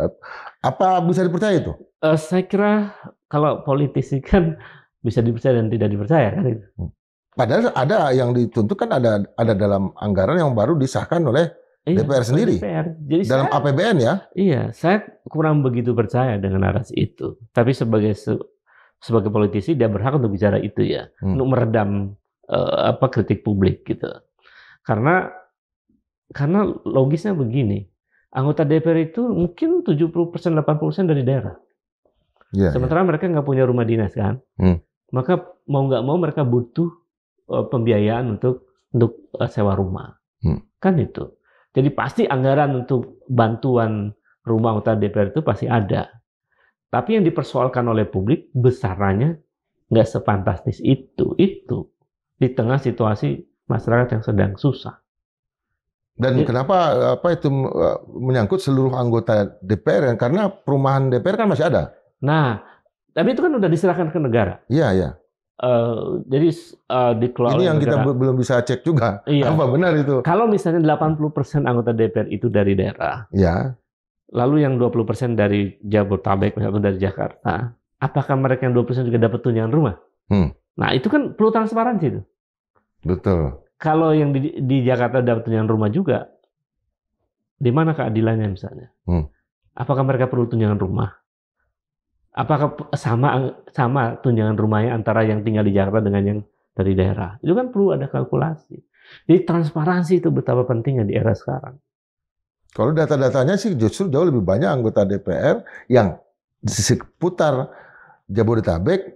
Apa bisa dipercaya itu? Saya kira kalau politisi kan bisa dipercaya dan tidak dipercaya kan itu. Padahal ada yang dituntut kan ada dalam anggaran yang baru disahkan oleh DPR sendiri. DPR. Jadi dalam APBN ya? Iya, saya kurang begitu percaya dengan narasi itu. Tapi sebagai politisi dia berhak untuk bicara itu ya, untuk meredam kritik publik gitu. Karena logisnya begini, anggota DPR itu mungkin 70%, 80% dari daerah. Yeah, sementara mereka nggak punya rumah dinas kan, maka mau nggak mau mereka butuh pembiayaan untuk sewa rumah, kan itu. Jadi pasti anggaran untuk bantuan rumah anggota DPR itu pasti ada. Tapi yang dipersoalkan oleh publik besarannya nggak sefantastis itu di tengah situasi masyarakat yang sedang susah. Dan kenapa itu menyangkut seluruh anggota DPR? Karena perumahan DPR kan masih ada. Nah, tapi itu kan udah diserahkan ke negara. Iya, iya. Jadi dikelola. Ini yang negara. Kita belum bisa cek juga. Iya. Apa benar itu? Kalau misalnya 80% anggota DPR itu dari daerah. Ya. Lalu yang 20% dari Jabodetabek atau dari Jakarta, apakah mereka yang 20% juga dapat tunjangan rumah? Nah, itu kan perlu transparansi itu. Betul. Kalau yang di Jakarta dapat tunjangan rumah juga, di mana keadilannya misalnya? Apakah mereka perlu tunjangan rumah? Apakah sama tunjangan rumahnya antara yang tinggal di Jakarta dengan yang dari daerah? Itu kan perlu ada kalkulasi. Jadi transparansi itu betapa pentingnya di era sekarang. Kalau data-datanya sih justru jauh lebih banyak anggota DPR yang di seputar Jabodetabek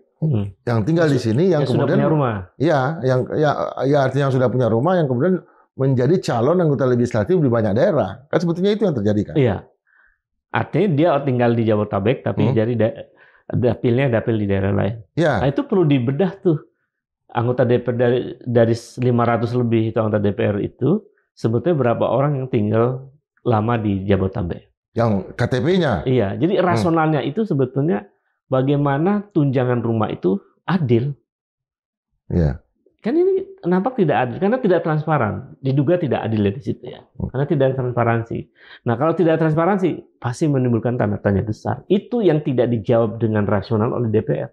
yang tinggal di sini yang kemudian sudah punya rumah. Iya, yang artinya yang sudah punya rumah yang kemudian menjadi calon anggota legislatif di banyak daerah. Kan sebetulnya itu yang terjadi kan? Iya. Artinya dia tinggal di Jabodetabek tapi dapilnya dapil di daerah lain. Ya. Nah, itu perlu dibedah tuh. Anggota DPR dari 500 lebih itu anggota DPR itu, sebetulnya berapa orang yang tinggal lama di Jabodetabek? Yang KTP-nya? Iya, jadi rasionalnya itu sebetulnya bagaimana tunjangan rumah itu adil. Iya. Kan ini nampak tidak adil, karena tidak transparan. Diduga tidak adil di situ ya, karena tidak ada transparansi. Nah, kalau tidak transparansi, pasti menimbulkan tanda tanya besar. Itu yang tidak dijawab dengan rasional oleh DPR.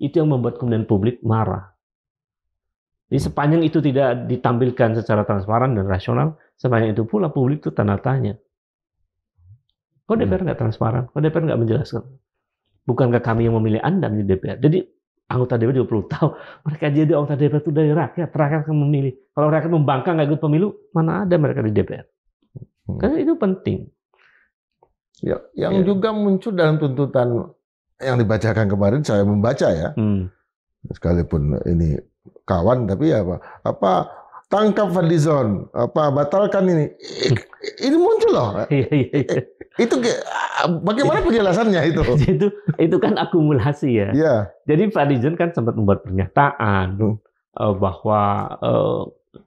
Itu yang membuat kemudian publik marah. Jadi sepanjang itu tidak ditampilkan secara transparan dan rasional, sepanjang itu pula publik itu tanda tanya. Kok DPR nggak transparan? Kok DPR nggak menjelaskan? Bukankah kami yang memilih Anda menjadi DPR? Jadi anggota DPR juga perlu tahu, mereka jadi anggota DPR itu dari rakyat akan memilih. Kalau rakyat membangkang nggak ikut pemilu, mana ada mereka di DPR? Karena itu penting. Ya, yang juga muncul dalam tuntutan yang dibacakan kemarin, saya membaca ya, sekalipun ini kawan, tapi apa tangkap Fadlizon, batalkan ini muncul loh. Itu bagaimana penjelasannya itu? Itu kan akumulasi ya. Yeah. Jadi Fadlizon kan sempat membuat pernyataan bahwa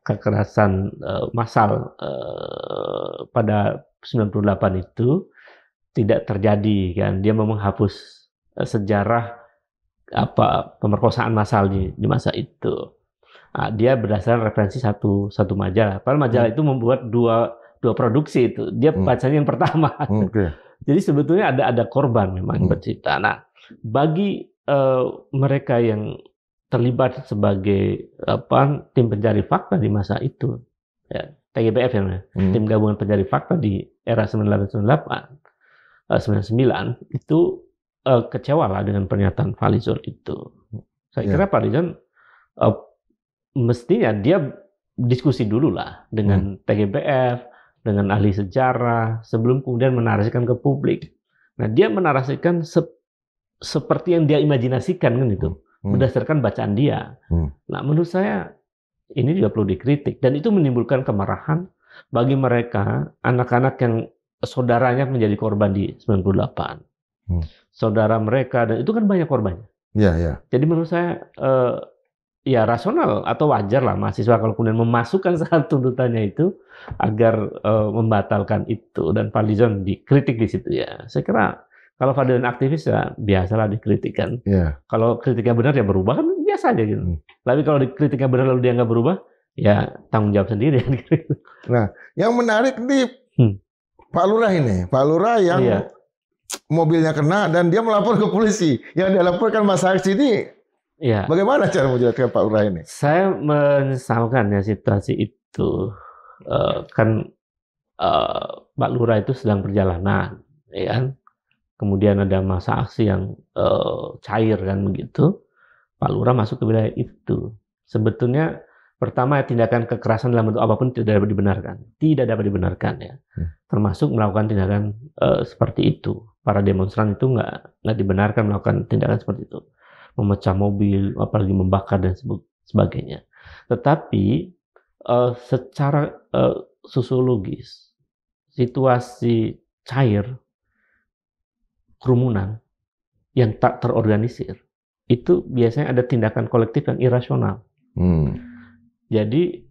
kekerasan massal pada 98 itu tidak terjadi kan. Dia mau menghapus sejarah pemerkosaan massal di masa itu. Nah, dia berdasarkan referensi satu majalah. Padahal majalah itu membuat dua produksi itu. Dia bacanya yang pertama. Okay. Jadi sebetulnya ada korban memang bercerita. Nah, bagi mereka yang terlibat sebagai tim pencari fakta di masa itu, ya, TGPF ya, tim gabungan pencari fakta di era 98, 99 itu kecewa lah dengan pernyataan Fadlizon itu. Saya kira Fadlizon mestinya dia diskusi dulu lah dengan TGPF, dengan ahli sejarah, sebelum kemudian menarasikan ke publik. Nah, dia menarasikan seperti yang dia imajinasikan kan itu, berdasarkan bacaan dia. Nah, menurut saya ini juga perlu dikritik, dan itu menimbulkan kemarahan bagi mereka, anak-anak yang saudaranya menjadi korban di 98. Saudara mereka, dan itu kan banyak korbannya. Ya. Jadi menurut saya ya rasional atau wajar lah mahasiswa kalau kemudian memasukkan salah tuntutannya itu agar membatalkan itu, dan Fadlizon dikritik di situ ya. Saya kira kalau Fadlizon aktivis ya biasalah dikritik kan. Yeah. Kalau kritiknya benar ya berubah kan biasa aja gitu. Tapi kalau kritiknya benar lalu dia nggak berubah ya tanggung jawab sendiri. Nah, yang menarik nih Pak Lurah ini, Pak Lurah yang mobilnya kena dan dia melapor ke polisi. Yang dia laporkan masa aksi ini. Ya. Bagaimana cara menjelaskan Pak Lurah ini? Saya menyesalkan ya situasi itu. Kan Pak Lurah itu sedang perjalanan, ya kan? Kemudian ada masa aksi yang cair kan begitu. Pak Lurah masuk ke wilayah itu. Sebetulnya pertama tindakan kekerasan dalam bentuk apapun tidak dapat dibenarkan. Tidak dapat dibenarkan ya. Termasuk melakukan tindakan seperti itu. Para demonstran itu nggak dibenarkan melakukan tindakan seperti itu. Memecah mobil, apalagi membakar dan sebagainya. Tetapi secara sosiologis, situasi cair, kerumunan yang tak terorganisir, itu biasanya ada tindakan kolektif yang irasional. Jadi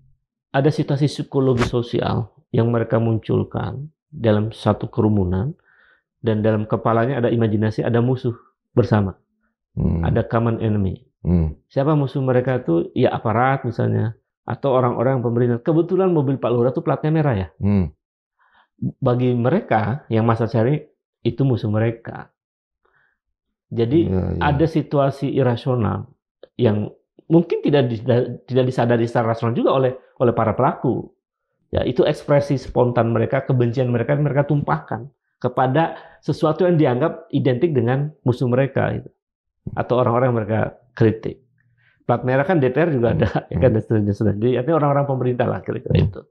ada situasi psikologi sosial yang mereka munculkan dalam satu kerumunan, dan dalam kepalanya ada imajinasi, ada musuh bersama. Ada common enemy. Siapa musuh mereka itu? Ya aparat misalnya, atau orang-orang pemerintah. Kebetulan mobil Pak Lurah itu platnya merah ya. Bagi mereka yang masa cari itu musuh mereka. Jadi ada situasi irasional yang mungkin tidak disadari secara rasional juga oleh para pelaku. Ya, itu ekspresi spontan mereka, kebencian mereka tumpahkan kepada sesuatu yang dianggap identik dengan musuh mereka gitu. Atau orang-orang yang mereka kritik. Plat merah kan DPR juga ada, ya kan, dan seterusnya. Jadi artinya orang-orang pemerintah lah kira-kira itu.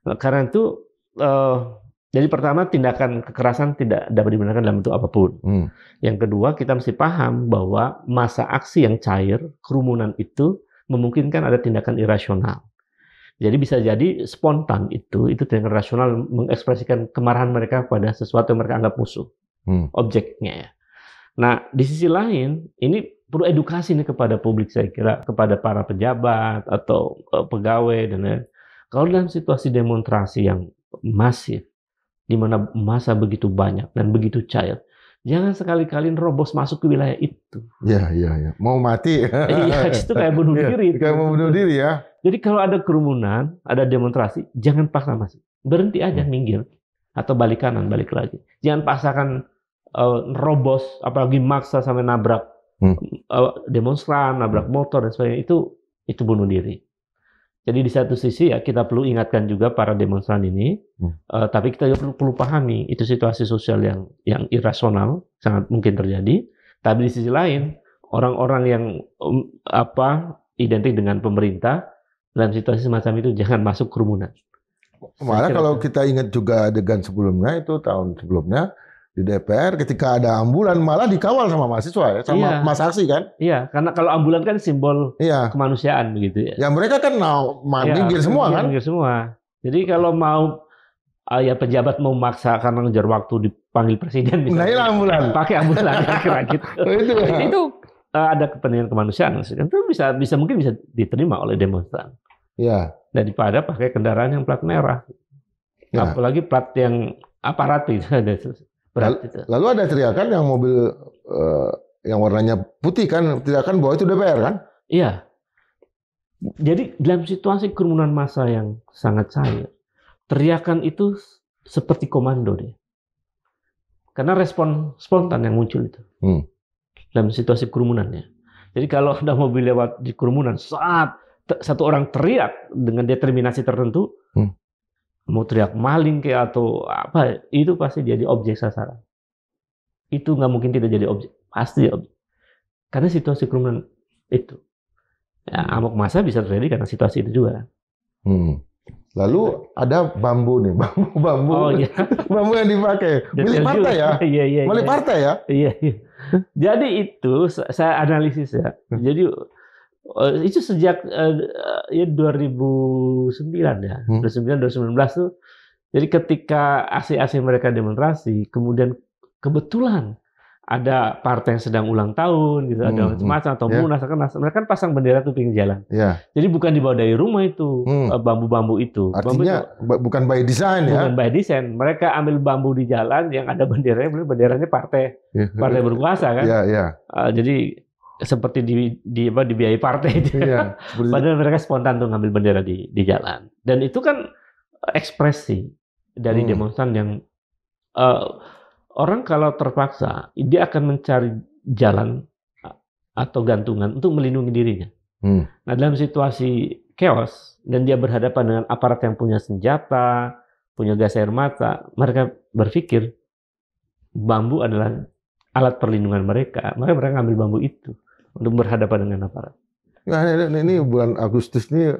Nah, karena itu, jadi pertama tindakan kekerasan tidak dapat dibenarkan dalam bentuk apapun. Yang kedua, kita mesti paham bahwa masa aksi yang cair, kerumunan itu memungkinkan ada tindakan irasional. Jadi bisa jadi spontan itu tindakan rasional mengekspresikan kemarahan mereka pada sesuatu yang mereka anggap musuh, objeknya ya. Nah, di sisi lain, ini perlu edukasi nih kepada publik, saya kira, kepada para pejabat atau pegawai dan lain. Kalau dalam situasi demonstrasi yang masif, di mana massa begitu banyak dan begitu cair, jangan sekali-kali nerobos masuk ke wilayah itu. Iya. Mau mati. Iya, itu kayak bunuh diri. Kayak mau bunuh diri ya. Jadi kalau ada kerumunan, ada demonstrasi, jangan paksa masuk. Berhenti aja, minggir. Atau balik kanan, balik lagi. Jangan paksakan nerobos, apalagi maksa sampai nabrak demonstran, nabrak motor dan sebagainya. Itu bunuh diri. Jadi di satu sisi ya kita perlu ingatkan juga para demonstran ini, tapi kita juga perlu pahami itu situasi sosial yang irasional, sangat mungkin terjadi. Tapi di sisi lain orang-orang yang identik dengan pemerintah dalam situasi semacam itu jangan masuk kerumunan. Malah kalau kita ingat juga adegan sebelumnya itu tahun sebelumnya di DPR ketika ada ambulan malah dikawal sama mahasiswa ya, sama Mas Aksi kan? Iya, karena kalau ambulan kan simbol kemanusiaan begitu ya. Ya mereka kan minggir semua kan? Minggir semua. Jadi kalau mau pejabat mau maksa karena ngejar waktu dipanggil presiden misalnya. Nah, ambulan. Pakai ambulan kira gitu. Itu ada kepentingan kemanusiaan. Itu mungkin bisa diterima oleh demonstran. Iya. Daripada pakai kendaraan yang plat merah. Ya. Apalagi plat yang aparat itu. Lalu ada teriakan yang mobil yang warnanya putih kan, teriakan bahwa itu DPR kan? Iya. Jadi dalam situasi kerumunan massa yang sangat cair, teriakan itu seperti komando deh. Karena respon spontan yang muncul itu. Dalam situasi kerumunannya. Jadi kalau ada mobil lewat di kerumunan, saat satu orang teriak dengan determinasi tertentu, mau teriak maling kayak atau apa, itu pasti jadi objek sasaran. Itu nggak mungkin tidak jadi objek, pasti objek. Karena situasi kerumunan itu. Ya, amok massa bisa terjadi karena situasi itu juga. Lalu ada bambu nih, bambu. Oh, iya. Bambu yang dipakai. Milik partai ya? Iya. Milik partai ya? Iya. Jadi itu saya analisis ya. Jadi itu sejak 2009 ya. 2019 tuh. Jadi ketika aksi-aksi mereka demonstrasi, kemudian kebetulan ada partai yang sedang ulang tahun gitu, ada semacam atau munas, mereka kan pasang bendera tuh pinggir jalan. Jadi bukan dibawa dari rumah itu bambu-bambu itu. Artinya bukan by design ya? Bukan by design. Mereka ambil bambu di jalan yang ada benderanya partai berkuasa kan. Jadi seperti dibiayai partai itu. Padahal mereka spontan tuh ngambil bendera di jalan. Dan itu kan ekspresi dari demonstran yang orang kalau terpaksa, dia akan mencari jalan atau gantungan untuk melindungi dirinya. Nah, dalam situasi chaos, dan dia berhadapan dengan aparat yang punya senjata, punya gas air mata, mereka berpikir bambu adalah alat perlindungan mereka. Maka mereka ngambil bambu itu untuk berhadapan dengan aparat. Nah, ini bulan Agustus nih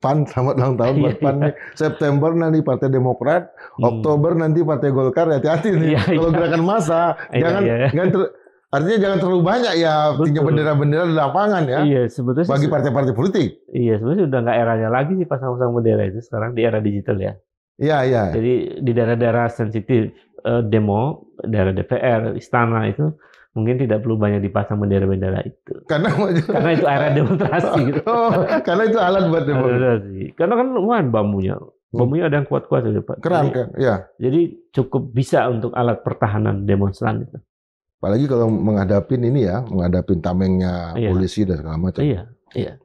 PAN, selamat ulang tahun buat PAN nih. September nanti Partai Demokrat, Oktober nanti Partai Golkar, hati-hati nih. Kalau gerakan massa, artinya jangan terlalu banyak ya punya bendera-bendera di lapangan ya. Iya, sebetulnya bagi partai-partai politik. Iya, sebetulnya udah nggak eranya lagi sih pasang-pasang bendera itu, sekarang di era digital ya. Iya. Jadi di daerah-daerah sensitif demo, daerah DPR, istana itu mungkin tidak perlu banyak dipasang bendera-bendera itu. Karena itu area demonstrasi gitu. Karena itu alat buat demonstrasi. Karena kan lumayan bambunya. Bambunya ada yang kuat-kuat juga, Pak. Keren kan? Ya. Jadi cukup bisa untuk alat pertahanan demonstran itu. Apalagi kalau menghadapin tamengnya polisi dan segala macam. Iya.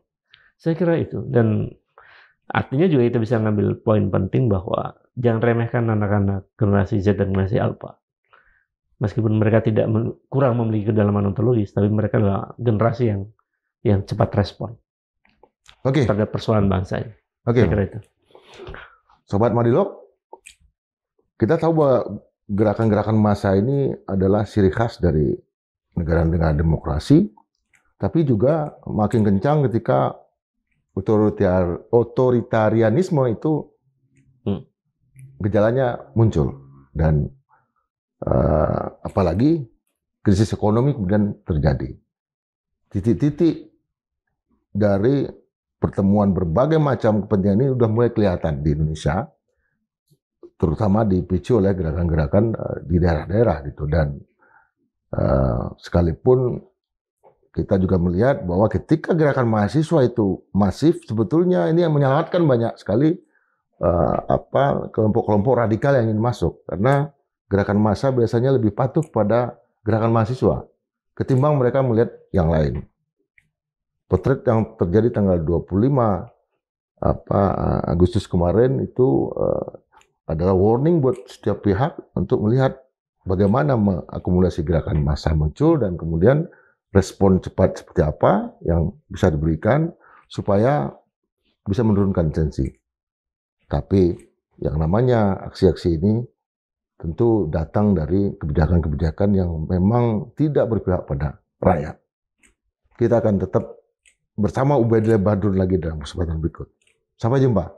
Saya kira itu. Dan artinya juga kita bisa ngambil poin penting bahwa jangan remehkan anak-anak generasi Z dan generasi Alpha. Meskipun mereka kurang memiliki kedalaman ontologis, tapi mereka adalah generasi yang cepat respon terhadap persoalan bangsa ini. Saya kira itu. Sobat Madilog, kita tahu bahwa gerakan-gerakan massa ini adalah ciri khas dari negara-negara demokrasi, tapi juga makin kencang ketika otoritarianisme itu gejalanya muncul. Dan apalagi krisis ekonomi kemudian terjadi. Titik-titik dari pertemuan berbagai macam kepentingan ini sudah mulai kelihatan di Indonesia, terutama dipicu oleh gerakan-gerakan di daerah-daerah gitu. Dan Sekalipun kita juga melihat bahwa ketika gerakan mahasiswa itu masif, sebetulnya ini yang menyelamatkan banyak sekali kelompok-kelompok radikal yang ingin masuk, karena gerakan massa biasanya lebih patuh pada gerakan mahasiswa ketimbang mereka melihat yang lain. Potret yang terjadi tanggal 25 Agustus kemarin itu adalah warning buat setiap pihak untuk melihat bagaimana mengakumulasi gerakan massa muncul dan kemudian respon cepat seperti apa yang bisa diberikan supaya bisa menurunkan tensi. Tapi yang namanya aksi-aksi ini tentu datang dari kebijakan-kebijakan yang memang tidak berpihak pada rakyat. Kita akan tetap bersama Ubaidillah Badrun lagi dalam kesempatan berikut. Sampai jumpa.